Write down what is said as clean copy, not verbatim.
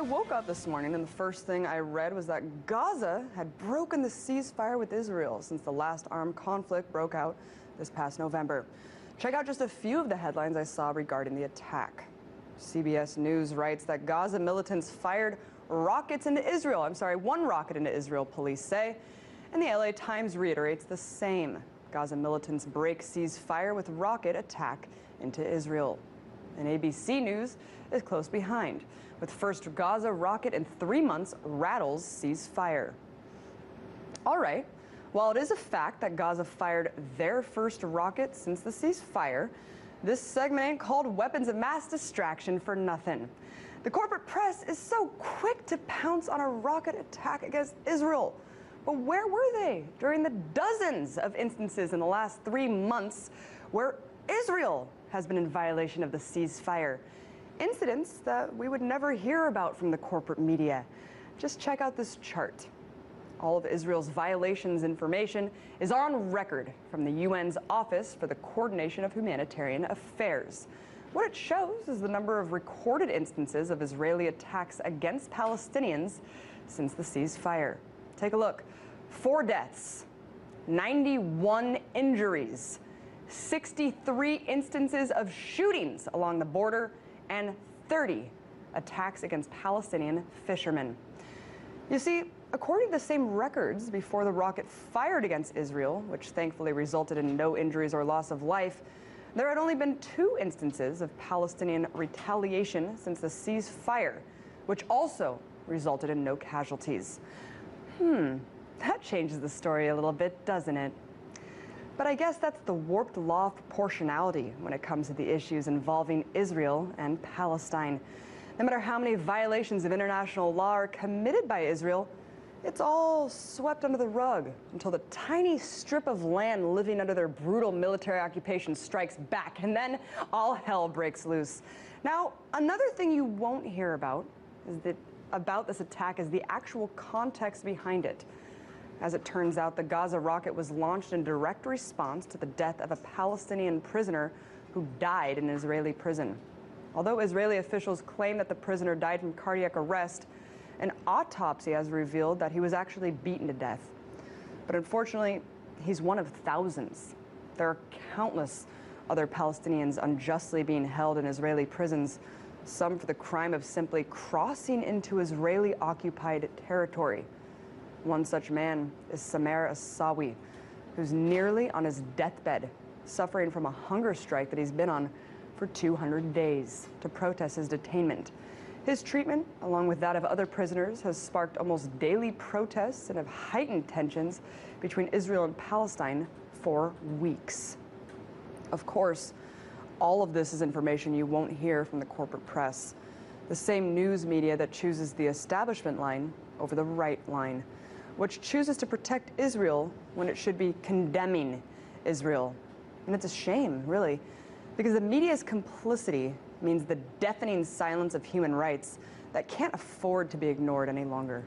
woke up this morning and the first thing I read was that Gaza had broken the ceasefire with Israel since the last armed conflict broke out this past November. Check out just a few of the headlines I saw regarding the attack. CBS News writes that Gaza militants fired rockets into Israel. One rocket into Israel, police say. And the LA Times reiterates the same. Gaza militants break ceasefire with rocket attack into Israel. And ABC News is close behind, with first Gaza rocket in 3 months rattles ceasefire. All right, while it is a fact that Gaza fired their first rocket since the ceasefire, this segment ain't called weapons of mass distraction for nothing. The corporate press is so quick to pounce on a rocket attack against Israel. But where were they during the dozens of instances in the last 3 months where Israel has been in violation of the ceasefire? Incidents that we would never hear about from the corporate media. Just check out this chart. All of Israel's violations information is on record from the UN's Office for the Coordination of Humanitarian Affairs. What it shows is the number of recorded instances of Israeli attacks against Palestinians since the ceasefire. Take a look. 4 deaths, 91 injuries, 63 instances of shootings along the border, and 30 attacks against Palestinian fishermen. You see, according to the same records before the rocket fired against Israel, which thankfully resulted in no injuries or loss of life, there had only been 2 instances of Palestinian retaliation since the ceasefire, which also resulted in no casualties. That changes the story a little bit, doesn't it? But I guess that's the warped law of proportionality when it comes to the issues involving Israel and Palestine. No matter how many violations of international law are committed by Israel, it's all swept under the rug until the tiny strip of land living under their brutal military occupation strikes back, and then all hell breaks loose. Now, another thing you won't hear about this attack is the actual context behind it. As it turns out, the Gaza rocket was launched in direct response to the death of a Palestinian prisoner who died in an Israeli prison. Although Israeli officials claim that the prisoner died from cardiac arrest, an autopsy has revealed that he was actually beaten to death. But unfortunately, he's one of thousands. There are countless other Palestinians unjustly being held in Israeli prisons, some for the crime of simply crossing into Israeli-occupied territory. One such man is Samer Asawi, who's nearly on his deathbed, suffering from a hunger strike that he's been on for 200 days to protest his detainment. His treatment, along with that of other prisoners, has sparked almost daily protests and have heightened tensions between Israel and Palestine for weeks. Of course, all of this is information you won't hear from the corporate press, the same news media that chooses the establishment line over the right line, which chooses to protect Israel when it should be condemning Israel. And it's a shame, really, because the media's complicity means the deafening silence of human rights that can't afford to be ignored any longer.